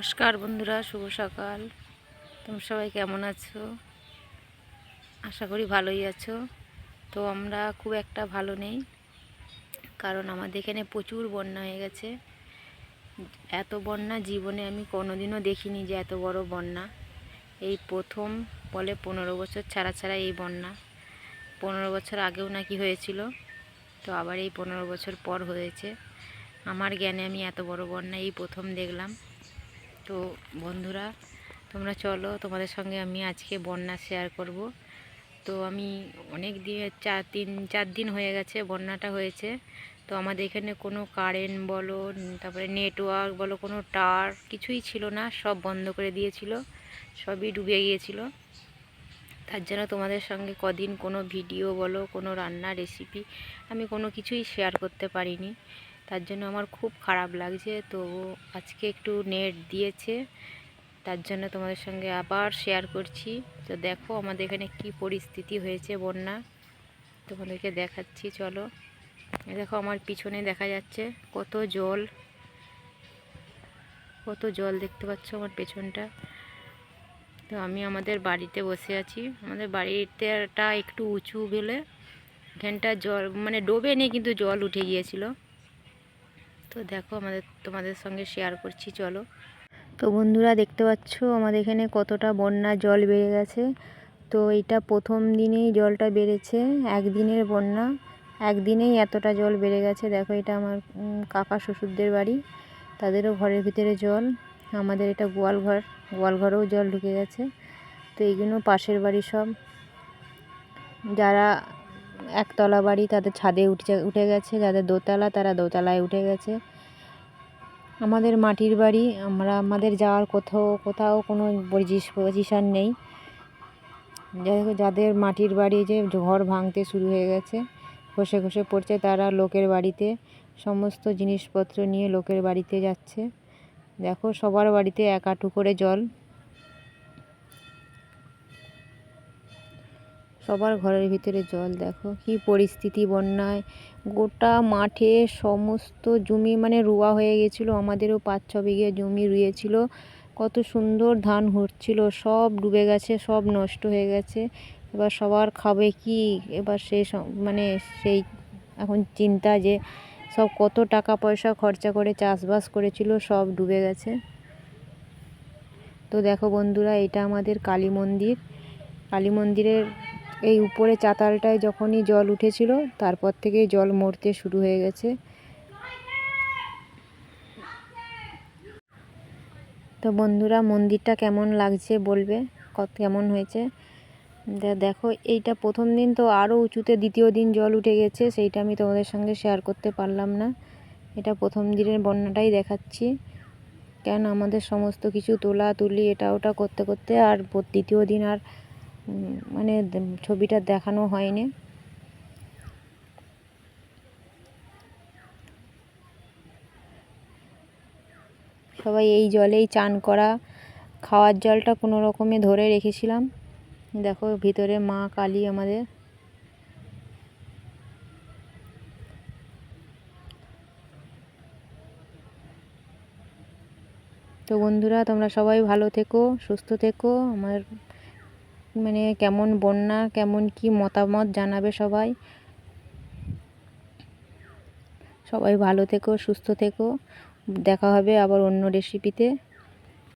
নমস্কার বন্ধুরা, শুভ সকাল। তোমরা সবাই কেমন আছো? আশা করি ভালোই আছো। তো আমরা খুব একটা ভালো নেই, কারণ আমাদের এখানে প্রচুর বন্যা হয়ে গেছে। এত বন্যা জীবনে আমি কোনোদিনও দেখিনি যে এত বড় বন্যা। এই প্রথম বলে 15 বছর ছাড়া ছাড়া এই বন্যা। 15 বছর আগেও নাকি হয়েছিল, তো আবার এই 15 বছর পর হয়েছে। আমার জ্ঞানে আমি এত বড় বন্যা এই প্রথম দেখলাম। তো বন্ধুরা, তোমরা চলো, তোমাদের সঙ্গে আমি আজকে বন্যা শেয়ার করব। তো আমি অনেক দিন 4 দিন হয়ে গেছে বন্যাটা হয়েছে। তো আমাদের এখানে কোনো কারেন্ট বলো, তারপরে নেটওয়ার্ক বলো, কোনো টাওয়ার কিছুই ছিল না, সব বন্ধ করে দিয়েছিল, সবই ডুবে গিয়েছিল। তার জন্য তোমাদের সঙ্গে কদিন কোনো ভিডিও বলো, কোনো রান্নার রেসিপি আমি কোনো কিছুই শেয়ার করতে পারিনি। তার জন্য আমার খুব খারাপ লাগছে। তো আজকে একটু নেট দিয়েছে, তার জন্য তোমাদের সঙ্গে আবার শেয়ার করছি। তো দেখো আমাদের এখানে কি পরিস্থিতি হয়েছে বন্যা, তোমাদেরকে দেখাচ্ছি। চলো, দেখো আমার পিছনে দেখা যাচ্ছে কত জল, কত জল দেখতে পাচ্ছ আমার পেছনটা। তো আমি আমাদের বাড়িতে বসে আছি। আমাদের বাড়িটা একটু উঁচু বলে এখানটা জল মানে ডোবে নেই, কিন্তু জল উঠে গিয়েছিল। তো দেখো তোমাদের সঙ্গে শেয়ার করছি, চলো। তো বন্ধুরা, দেখতে পাচ্ছ আমাদের এখানে কতটা বন্যা জল বেড়ে গেছে। তো এইটা প্রথম দিনেই জলটা বেড়েছে, একদিনের বন্যা, একদিনেই এতটা জল বেড়ে গেছে। দেখো, এটা আমার কাকা শ্বশুরদের বাড়ি, তাদেরও ঘরের ভিতরে জল। আমাদের এটা গোয়ালঘর, গোয়ালঘরেও জল ঢুকে গেছে। তো এইগুলো পাশের বাড়ি সব, যারা একতলা বাড়ি তাদের ছাদে উঠে গেছে, যাদের দোতলা তারা দোতলায় উঠে গেছে। আমাদের মাটির বাড়ি, আমাদের যাওয়ার কোথাও কোনো পজিশন নেই। যাদের মাটির বাড়ি যে ঘর ভাঙতে শুরু হয়ে গেছে, খসে খসে পড়ছে, তারা লোকের বাড়িতে সমস্ত জিনিসপত্র নিয়ে লোকের বাড়িতে যাচ্ছে। দেখো সবার বাড়িতে 1 হাঁটু করে জল, সবার ঘরের ভিতরে জল। দেখো কি পরিস্থিতি বন্যায়, গোটা মাঠে সমস্ত জমি মানে রোয়া হয়ে গেছিলো। আমাদেরও 5-6 বিঘে জমি রুয়েছিল, কত সুন্দর ধান হচ্ছিল, সব ডুবে গেছে, সব নষ্ট হয়ে গেছে। এবার সবার খাবে কি? এবার মানে সেই এখন চিন্তা যে সব কত টাকা পয়সা খরচা করে চাষবাস করেছিল, সব ডুবে গেছে। তো দেখো বন্ধুরা, এটা আমাদের কালী মন্দির। কালী মন্দিরের এই উপরে চাতালটায় যখনই জল উঠেছিল, তারপর থেকেই জল মরতে শুরু হয়ে গেছে। তো বন্ধুরা, মন্দিরটা কেমন লাগছে বলবে, কেমন হয়েছে। দেখো, এইটা প্রথম দিন, তো আরও উঁচুতে দ্বিতীয় দিন জল উঠে গেছে, সেইটা আমি তোমাদের সঙ্গে শেয়ার করতে পারলাম না। এটা প্রথম দিনের বন্যাটাই দেখাচ্ছি, কেন আমাদের সমস্ত কিছু তুলি এটা ওটা করতে করতে আর দ্বিতীয় দিন আর মানে ছবিটা দেখানো হয়নি। সবাই এই জলেই চান করা, খাওয়ার জলটা কোনো রকমে ধরে রেখেছিলাম। দেখো ভিতরে মা কালী আমাদের। তো বন্ধুরা, তোমরা সবাই ভালো থেকো, সুস্থ থেকো। আমার মানে কেমন বন্যা, কেমন কি মতামত জানাবে সবাই। সবাই ভালো থেকো, সুস্থ থেকো। দেখা হবে আবার অন্য রেসিপিতে।